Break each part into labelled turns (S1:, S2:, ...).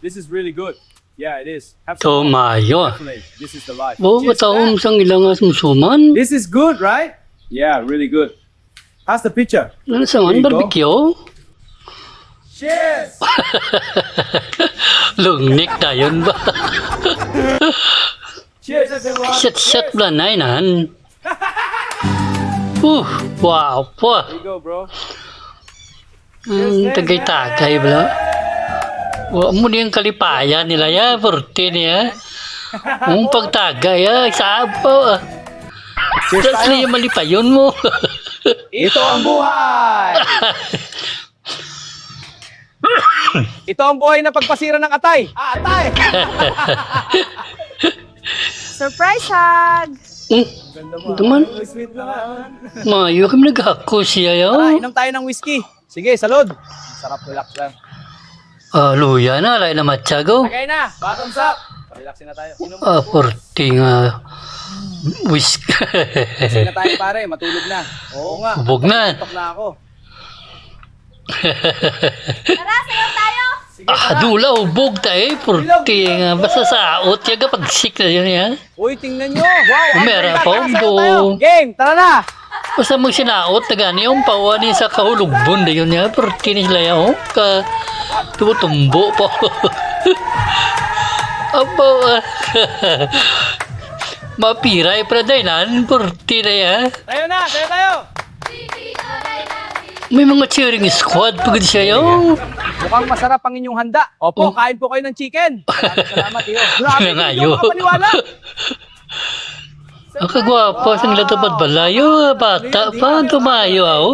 S1: This is really good. Yeah, it is. Have some more.
S2: Tumayo.
S1: Definitely. This is the life.
S2: Bo,
S1: Cheers to
S2: mataom
S1: that.
S2: sang ilangas musuman.
S1: This is good, right? Yeah, really good. How's the picture?
S2: Ano sa
S1: There you go.
S2: barbecue?
S1: Cheers!
S2: Lungnik tayon ba?
S1: Cheers, everyone.
S2: Set blanayan. Wow po.
S1: There you go, bro.
S2: Tagay-tagay bala. Wa mo niyang kalipayan nila ya, porte niya. Ang pagtagay ya, sabo. Tapos niya malipayon mo.
S1: Ito ang buhay! Ito ang buhay na pagpasira ng atay. Atay!
S3: Surprise hug!
S1: Ganda mo.
S2: Duman.
S1: Sweet naman.
S2: Mayo kami naghako siya
S1: Tara,
S2: yaw.
S1: inom tayo ng whiskey. Sige, salud. Sarap, relax lang.
S2: Luya na, alay na matyago.
S1: Tagay na. Bottoms up. Relaxin na tayo. Inom
S2: Porte nga. Whisk.
S1: na tayo, pare. Matulog na. Oo nga.
S2: Hubog na.
S1: Tok na ako.
S3: Tara, sayaw tayo!
S1: Sige, tara.
S2: Dula, hubog tayo. Porte nga. Basta saot yaga pagsik na yun ya.
S1: Uy, tingnan nyo. Wow.
S2: Umera
S1: Tara,
S2: pa,
S1: sayaw
S2: do.
S1: tayo. Game, tara na.
S2: Basta mo sinaot na gani yung pawa ni sa kahulugbon na yun ya. Porte ni sila yaw. Tumutumbo po. Abo. Mapiray pa dahil nan. Porte na ya.
S1: Tayo na, tayo tayo.
S2: May mga cheering squad pagod siya yaw.
S1: Mukhang masarap ang inyong handa. Opo, kain po kayo ng chicken. Salamat, iyo. Grabe, hindi
S2: Ngayo.
S1: ako makapaniwala.
S2: Ang kagwapo sa nila tapad balayo. Bata pa. Tumayo aw.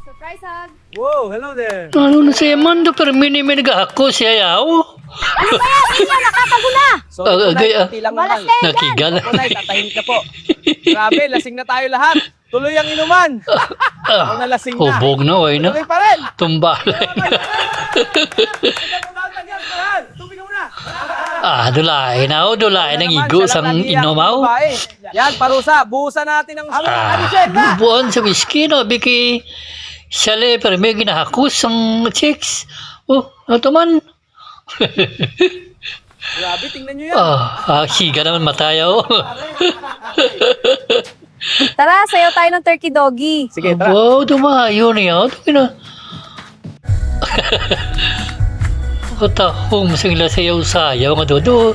S3: Surprise hug!
S1: Wow, hello there.
S2: Ano na siya man do pero may nagahako siya yaw.
S3: Ano ba yan? Hindi yan, nakatago na!
S1: So, konti lang
S3: Malas
S1: naman.
S3: na yan!
S2: Nakigal.
S1: Opo, Nay, tatahimik na po. Grabe, lasing na tayo lahat. Tuloy ang inuman. Ako na lasing na.
S2: Hubog na way na.
S1: Tuloy pa rin.
S2: Tumbalay na.
S1: Tubig muna.
S2: Dulay na o. Dulay ng igo sang inumaw.
S1: Yan, parusa. Buhusan natin ang alisin na.
S2: Bubuan sa whiskey no. Biki siyale pero may ginahakos ang chicks. Ito man.
S1: Grabe, tingnan nyo yan.
S2: Higa naman matayaw.
S3: Tara, sayaw tayo ng turkey doggy.
S1: Sige, tara.
S2: Wow, tumayo niya. Katahong sa ila sayaw-sayaw nga dodo.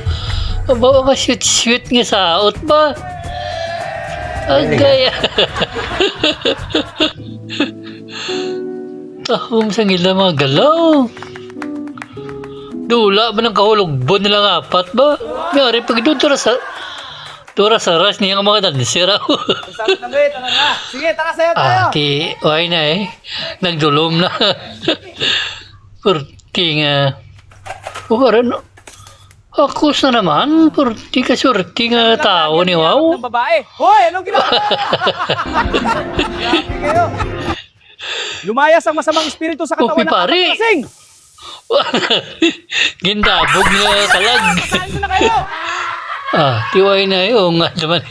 S2: Aba ka sweet-sweet nga saot ba? Agay. Tahong sa ila mga galaw. Dula ba ng kahulugbon nila apat ba? Mayari pag doon tura sa ras niya ang mga dansira.
S1: Sarap na bet, ano na. Sige, tara sayo tayo.
S2: Why na eh. Nagdulom na. Purti nga. Parang akos na naman. Purti ka surti nga tao ni Wow.
S1: Ng babae. Hoy, anong ginawa? Grabe kayo. Lumayas ang masamang espiritu sa katawan
S2: Uy,
S1: ng
S2: pare.
S1: apat na lasing.
S2: Gindabog nga kalag.
S1: Saan na kayo?
S2: Tiway na yun nga naman.